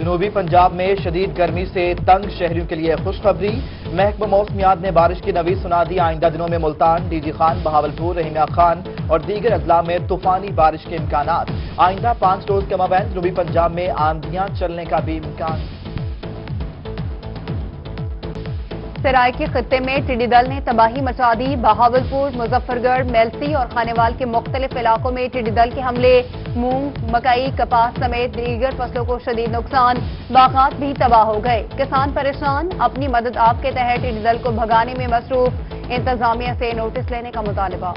جنوبی پنجاب میں شدید گرمی سے تنگ شہریوں کے لیے خوشخبری۔ محکمہ موسمیات نے بارش کی نوید سنا دی۔ آئندہ دنوں میں ملتان، ڈی جی خان، بہاولپور، رحیمیہ خان اور دیگر اضلاع میں طوفانی بارش کے امکانات۔ آئندہ 5 روز کے مابین جنوبی پنجاب میں آندھیاں چلنے کا بھی امکان۔ سرائیکی خطے میں ٹڈی دل نے تباہی مچا دی۔ بہاولپور، مظفر گڑھ، میلسی اور خانیوال کے مختلف علاقوں میں ٹڈی دل کے حملے، مونگ، مکئی، کپاس سمیت دیگر فصلوں کو شدید نقصان، باغات بھی تباہ ہو گئے۔ کسان پریشان، اپنی مدد آپ کے تحت ٹڈی دل کو بھگانے میں مصروف، انتظامیہ سے نوٹس لینے کا مطالبہ۔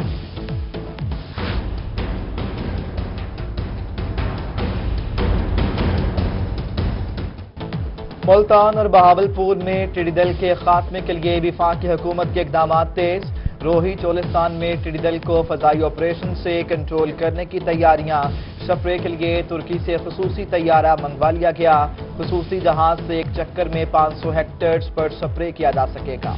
ملتان اور بہاولپور میں ٹڈی دل کے خاتمے کے لیے وفاقی حکومت کے اقدامات تیز۔ روہی چولستان میں ٹڈی دل کو فضائی آپریشن سے کنٹرول کرنے کی تیاریاں۔ سپرے کے لیے ترکی سے خصوصی طیارہ منگوا لیا گیا۔ خصوصی جہاز سے ایک چکر میں 500 ہیکٹرز پر سپرے کیا جا سکے گا۔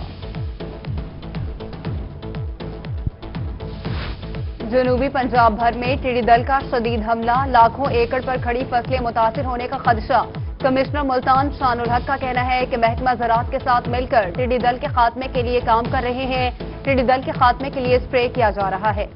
جنوبی پنجاب بھر میں ٹڈی دل کا شدید حملہ، لاکھوں ایکڑ پر کھڑی فصلیں متاثر ہونے کا خدشہ۔ کمشنر ملتان شان الحق کا کہنا ہے کہ محکمہ زراعت کے ساتھ مل کر ٹڈی دل کے خاتمے کے لیے کام کر رہے ہیں۔ ٹڈی دل کے خاتمے کے لیے سپرے کیا جا رہا ہے۔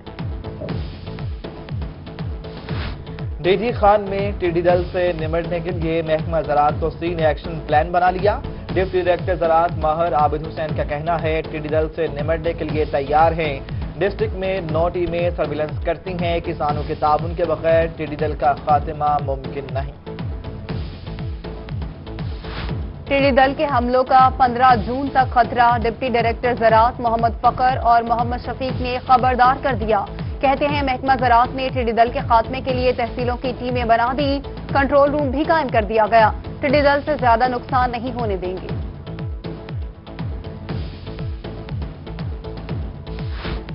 ڈی جی خان میں ٹڈی دل سے نمٹنے کے لیے محکمہ زراعت کو 3 ایکشن پلان بنا لیا۔ ڈپٹی ڈائریکٹر زراعت ماہر عابد حسین کا کہنا ہے ٹڈی دل سے نمٹنے کے لیے تیار ہیں۔ ڈسٹرکٹ میں 9 ٹیمیں سرویلنس کرتی ہیں۔ کسانوں کے تعاون کے بغیر ٹڈی دل کا خاتمہ ممکن نہیں۔ ٹڈی دل کے حملوں کا 15 جون تک خطرہ، ڈپٹی ڈائریکٹر زراعت محمد فخر اور محمد شفیق نے خبردار کر دیا۔ کہتے ہیں محکمہ زراعت نے ٹڈی دل کے خاتمے کے لیے تحصیلوں کی ٹیمیں بنا دی، کنٹرول روم بھی قائم کر دیا گیا۔ ٹڈی دل سے زیادہ نقصان نہیں ہونے دیں گے۔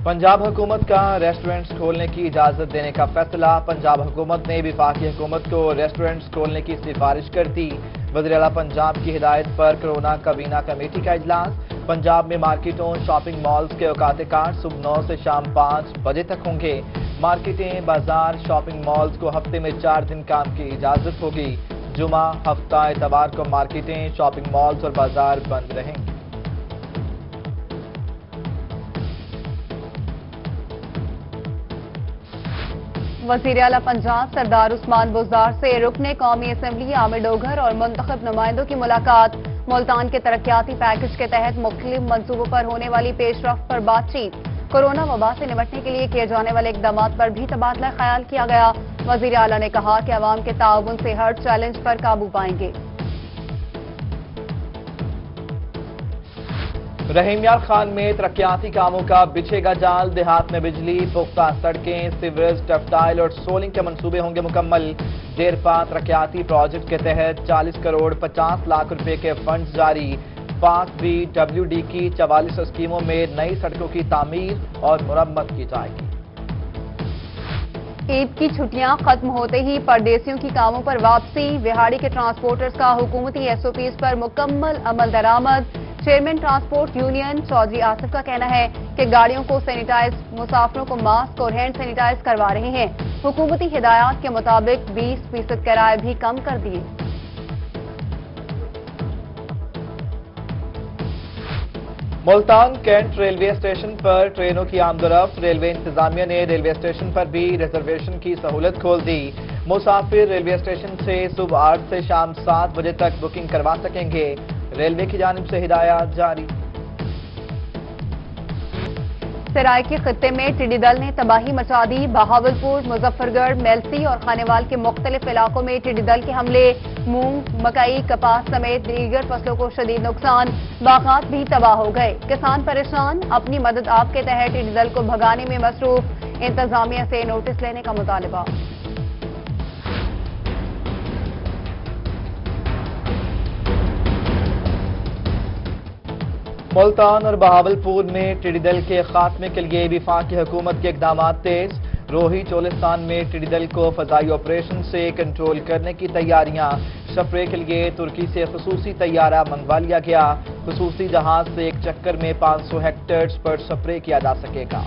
پنجاب حکومت کا ریسٹورنٹس کھولنے کی اجازت دینے کا فیصلہ۔ پنجاب حکومت نے وفاقی حکومت کو ریسٹورنٹس کھولنے کی سفارش کر دی۔ وزیر اعلیٰ پنجاب کی ہدایت پر کرونا کابینہ کمیٹی کا اجلاس۔ پنجاب میں مارکیٹوں، شاپنگ مالز کے اوقات کار صبح 9 سے شام 5 بجے تک ہوں گے۔ مارکیٹیں، بازار، شاپنگ مالز کو ہفتے میں 4 دن کام کی اجازت ہوگی۔ جمعہ، ہفتہ، اتوار کو مارکیٹیں، شاپنگ مالز اور بازار بند رہیں گے۔ وزیر اعلیٰ پنجاب سردار عثمان بزدار سے رکن قومی اسمبلی عامر ڈوگر اور منتخب نمائندوں کی ملاقات۔ ملتان کے ترقیاتی پیکج کے تحت مختلف منصوبوں پر ہونے والی پیش رفت پر بات چیت۔ کورونا وبا سے نمٹنے کے لیے کیے جانے والے اقدامات پر بھی تبادلہ خیال کیا گیا۔ وزیر اعلیٰ نے کہا کہ عوام کے تعاون سے ہر چیلنج پر قابو پائیں گے۔ رحیمیہ خان میں ترقیاتی کاموں کا بچھے گا جال۔ دیہات میں بجلی، پختہ سڑکیں، سیوریج، ٹیکسٹائل اور سولنگ کے منصوبے ہوں گے مکمل۔ دیرپا ترقیاتی پروجیکٹ کے تحت 40 کروڑ 50 لاکھ روپے کے فنڈز جاری۔ پاک بی ڈبلیو ڈی کی 44 اسکیموں میں نئی سڑکوں کی تعمیر اور مرمت کی جائے گی۔ عید کی چھٹیاں ختم ہوتے ہی پردیسیوں کی کاموں پر واپسی۔ وہاڑی کے ٹرانسپورٹرز کا حکومتی ایس او پیز پر مکمل عمل درآمد۔ Chairman transport union Chaudhry Asif کا کہنا ہے کہ گاڑیوں کو سینیٹائز، مسافروں کو ماسک اور ہینڈ سینیٹائز کروا رہے ہیں۔ حکومتی ہدایات کے مطابق 20% کرائے بھی کم کر دیے۔ ملتان کینٹ ریلوے اسٹیشن پر ٹرینوں کی آمد و رفت۔ ریلوے انتظامیہ نے ریلوے اسٹیشن پر بھی ریزرویشن کی سہولت کھول دی۔ مسافر ریلوے اسٹیشن سے صبح 8 سے شام 7 بجے تک بکنگ کروا سکیں گے۔ ریلوے کی جانب سے ہدایات جاری۔ سرائیکی خطے میں ٹڈی دل نے تباہی مچا دی۔ بہاولپور، مظفر گڑھ، میلسی اور خانیوال کے مختلف علاقوں میں ٹڈی دل کے حملے، مونگ، مکئی، کپاس سمیت دیگر فصلوں کو شدید نقصان، باغات بھی تباہ ہو گئے۔ کسان پریشان، اپنی مدد آپ کے تحت ٹڈی دل کو بھگانے میں مصروف، انتظامیہ سے نوٹس لینے کا مطالبہ۔ ملتان اور بہاولپور میں ٹڈی دل کے خاتمے کے لیے وفاقی حکومت کے اقدامات تیز۔ روہی چولستان میں ٹڈی دل کو فضائی آپریشن سے کنٹرول کرنے کی تیاریاں۔ سپرے کے لیے ترکی سے خصوصی طیارہ منگوا لیا گیا۔ خصوصی جہاز سے ایک چکر میں 500 ہیکٹرز پر سپرے کیا جا سکے گا۔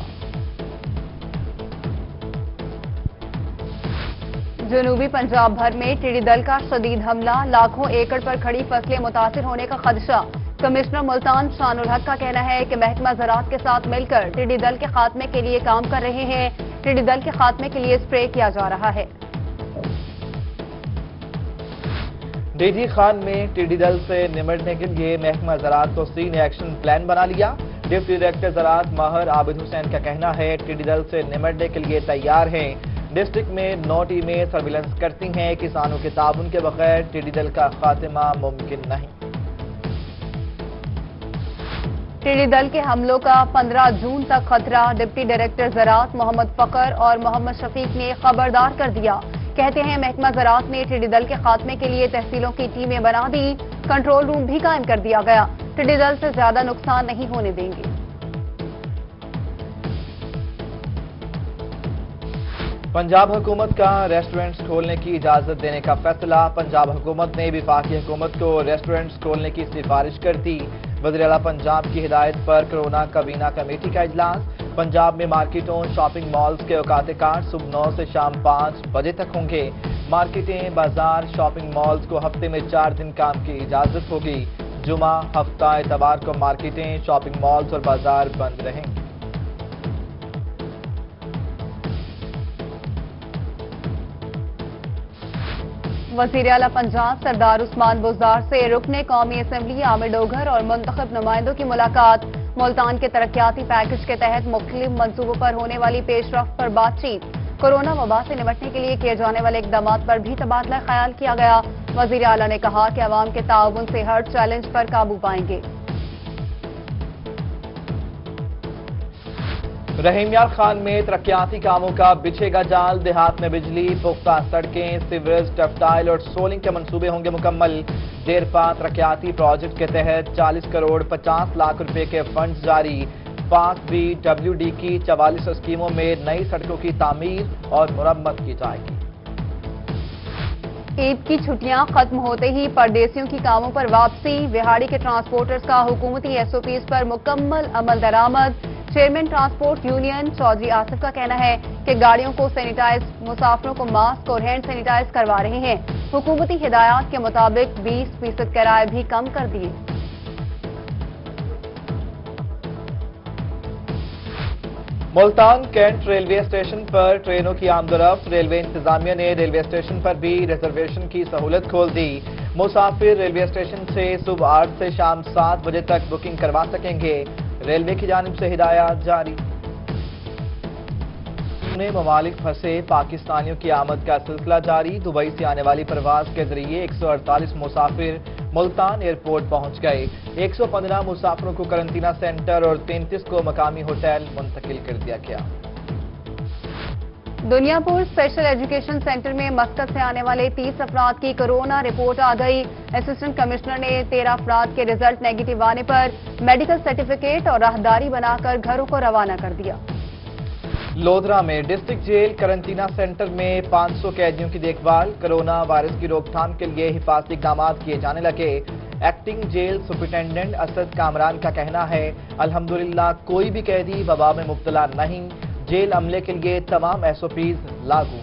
जनूबी पंजाब भर में टिड्डी दल का शदीद हमला, लाखों एकड़ पर खड़ी फसलें मुतासिर होने का खदशा। कमिश्नर मुल्तान शानुल हक का कहना है कि महकमा ज़राअत के साथ मिलकर टिड्डी दल के खात्मे के लिए काम कर रहे हैं। टिड्डी दल के खात्मे के लिए स्प्रे किया जा रहा है। डीजी खान में टिड्डी दल से निपटने के लिए महकमा ज़राअत को सीन एक्शन प्लान बना लिया। डिप्टी डायरेक्टर ज़राअत माहिर आबिद हुसैन का कहना है टिड्डी दल से निपटने के लिए तैयार हैं। डिस्ट्रिक्ट में 9 टीमें सर्विलेंस करती हैं। किसानों के ताउन के बगैर टिड्डी दल का खात्मा मुमकिन नहीं। टिड्डी दल के हमलों का 15 जून तक खतरा, डिप्टी डायरेक्टर ज़राअत मोहम्मद फकर और मोहम्मद शफीक ने खबरदार कर दिया। कहते हैं महकमा ज़राअत ने टिड्डी दल के खात्मे के लिए तहसीलों की टीमें बना दी, कंट्रोल रूम भी कायम कर दिया गया। टिड्डी दल से ज्यादा नुकसान नहीं होने देंगे। पंजाब हुकूमत का रेस्टोरेंट्स खोलने की इजाजत देने का फैसला। पंजाब हुकूमत ने वफाकी हुकूमत को रेस्टोरेंट्स खोलने की सिफारिश कर दी। वज़ीर आला पंजाब की हिदायत पर कोरोना काबीना कमेटी का इजलास। पंजाब में मार्केटों, शॉपिंग मॉल्स के औकात कार सुबह 9 से शाम 5 बजे तक होंगे। मार्केटें, बाजार, शॉपिंग मॉल्स को हफ्ते में 4 दिन काम की इजाजत होगी। जुमा, हफ्ता, इतवार को मार्केटें, शॉपिंग मॉल्स और बाजार बंद रहेंगे। वज़ीर आला पंजाब सरदार उस्मान बुज़दार से रुकने कौमी असम्बली आमिर डोगर और मुंतखब नुमाइंदों की मुलाकात। मुल्तान के तरक्याती पैकेज के तहत मुख्तलिफ मंसूबों पर होने वाली पेशरफ्त पर बातचीत। कोरोना वबा से निपटने के लिए किए जाने वाले इकदामात पर भी तबादला ख्याल किया गया। वज़ीर आला ने कहा कि अवाम के ताउन से हर चैलेंज पर काबू पाएंगे। रहीमयार खान में तरक्याती कामों का बिछेगा जाल। देहात में बिजली, पुख्ता सड़कें, सीवरेज, टफटाइल और सोलिंग के मंसूबे होंगे मुकम्मल। देरपा तरक्याती प्रोजेक्ट के तहत 40 करोड़ 50 लाख रुपए के फंड्स जारी। पाक BWD की 44 स्कीमों में नई सड़कों की तामीर और मुरम्मत की जाएगी। ईद की छुट्टियां खत्म होते ही परदेसियों की कामों पर वापसी। विहाड़ी के ट्रांसपोर्टर्स का हुकूमती SOPs पर मुकम्मल अमल दरामद। Chairman transport union Chaudhry Asif का कहना है कि गाड़ियों को सैनिटाइज, मुसाफिरों को मास्क और हैंड सैनिटाइज करवा रहे हैं। हुकूमती हिदायत के मुताबिक 20% किराए भी कम कर दिए। मुल्तान कैंट रेलवे स्टेशन पर ट्रेनों की आमदोरफ्त। रेलवे इंतजामिया ने रेलवे स्टेशन पर भी रिजर्वेशन की सहूलत खोल दी। मुसाफिर रेलवे स्टेशन से सुबह 8 से शाम 7 बजे तक बुकिंग करवा सकेंगे। रेलवे की जानिब से हिदायत जारी। ममालिक फंसे पाकिस्तानियों की आमद का सिलसिला जारी। दुबई से आने वाली परवाज के जरिए 148 मुसाफिर मुल्तान एयरपोर्ट पहुंच गए। 115 मुसाफिरों को करंटीना सेंटर और 33 को मकामी होटल मुंतकिल कर दिया गया। दुनियापुर स्पेशल एजुकेशन सेंटर में मस्कत से आने वाले 30 अफराद की कोरोना रिपोर्ट आ गई। असिस्टेंट कमिश्नर ने 13 अफराद के रिजल्ट नेगेटिव आने पर मेडिकल सर्टिफिकेट और राहदारी बनाकर घरों को रवाना कर दिया। लोधरा में डिस्ट्रिक्ट जेल करंटीना सेंटर में 500 कैदियों की देखभाल। कोरोना वायरस की रोकथाम के लिए हिफाजती इक़दाम किए जाने लगे। Acting jail superintendent Asad Kamran का कहना है अल्हम्दुलिल्लाह कोई भी कैदी वबा में मुब्तला नहीं। जेल अमले के लिए तमाम SOPs लागू।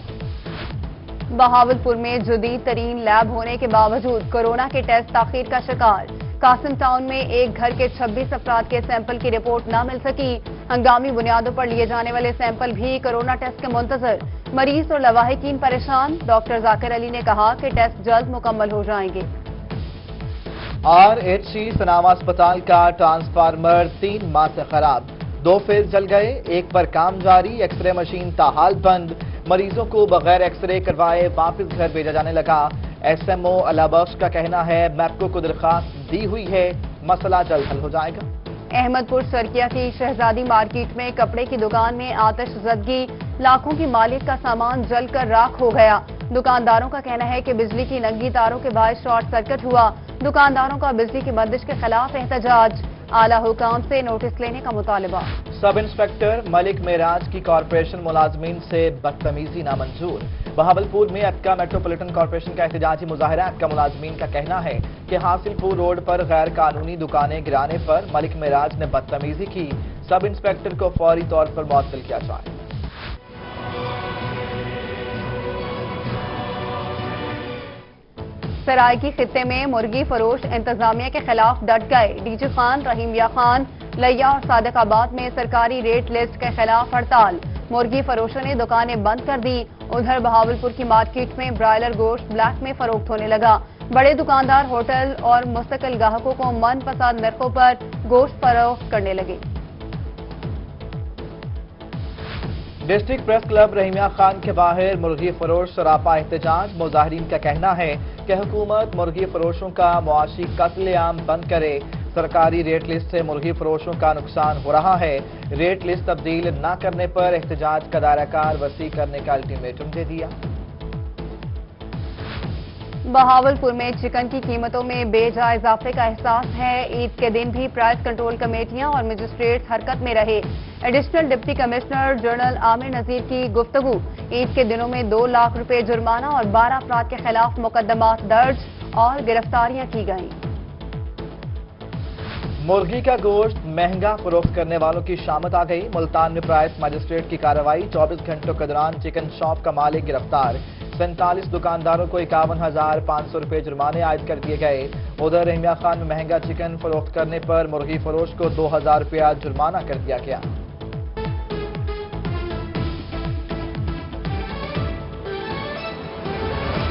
बहावलपुर में जदीद तरीन लैब होने के बावजूद कोरोना के टेस्ट ताखीर का शिकार। कासिम टाउन में एक घर के 26 अफराद के सैंपल की रिपोर्ट न मिल सकी। हंगामी बुनियादों पर लिए जाने वाले सैंपल भी कोरोना टेस्ट के मुंतजर। मरीज और लवाहिकीन परेशान। डॉक्टर जाकिर अली ने कहा कि टेस्ट जल्द मुकम्मल हो जाएंगे। RHC सनामा अस्पताल का ट्रांसफार्मर 3 माह से खराब। 2 फेज जल गए, एक पर काम जारी। एक्सरे मशीन ताहाल बंद। मरीजों को बगैर एक्सरे करवाए वापस घर भेजा जाने लगा। SMO अलाबख्श का कहना है मैप्को को दरखास्त दी हुई है, मसला जल्द हल हो जाएगा। अहमदपुर सरकिया की शहजादी मार्केट में कपड़े की दुकान में आतिशज़दगी। लाखों की मालिक का सामान जलकर राख हो गया। दुकानदारों का कहना है कि बिजली की नंगी तारों के बायस शॉर्ट सर्किट हुआ। दुकानदारों का बिजली की बंदिश के खिलाफ एहतजाज। आला हुकाम से नोटिस लेने का मुतालबा। सब इंस्पेक्टर मलिक मेराज की कॉरपोरेशन मुलाजमीन से बदतमीजी नामंजूर। बहावलपुर में अक्का मेट्रोपॉलिटन कॉरपोरेशन का एहतजाजी मुजाहरा। अक्का मुलाजमीन का कहना है कि हासिलपुर रोड पर गैर कानूनी दुकानें गिराने पर मलिक मेराज ने बदतमीजी की। सब इंस्पेक्टर को फौरी तौर पर मुअत्तल किया जाए। सरायकी खित्ते में मुर्गी फरोश इंतजामिया के खिलाफ डट गए। डीजी खान, रहीमिया खान, लैया और सादिकाबाद में सरकारी रेट लिस्ट के खिलाफ हड़ताल। मुर्गी फरोशों ने दुकानें बंद कर दी। उधर बहावलपुर की मार्केट में ब्रायलर गोश्त ब्लैक में फरोख्त होने लगा। बड़े दुकानदार होटल और मुस्तकिल ग्राहकों को मनपसंद नरखों पर गोश्त फरोख्त करने लगे। District press club Rahimiya Khan के बाहर मुर्गी फरोश सरापा एहतजाज। मुजाहिरीन का कहना है कि हुकूमत मुर्गी फरोशों का मुआशी कत्लेआम बंद करे। सरकारी रेट लिस्ट से मुर्गी फरोशों का नुकसान हो रहा है। रेट लिस्ट तब्दील न करने पर एहतजाज का दायराकार वसी करने का अल्टीमेटम दे दिया। बहावलपुर में चिकन की कीमतों में बेजा इजाफे का एहसास है। ईद के दिन भी प्राइस कंट्रोल कमेटियां और मजिस्ट्रेट हरकत में रहे। Additional deputy commissioner general Aamir Nazir की गुफ्तगू। ईद के दिनों में 2 लाख रुपए जुर्माना और 12 अफराद के खिलाफ मुकदमात दर्ज और गिरफ्तारियां की गईं। मुर्गी का गोश्त महंगा फरोख्त करने वालों की शामत आ गई। मुल्तान में प्राइस मजिस्ट्रेट की कार्रवाई। 24 घंटों के दौरान चिकन शॉप का मालिक गिरफ्तार। 47 दुकानदारों को 51,500 रुपए जुर्माने आयद कर दिए गए। उधर रहीमिया खान में महंगा चिकन फरोख्त करने पर मुर्गी फरोश को 2,000 रुपया जुर्माना कर दिया गया।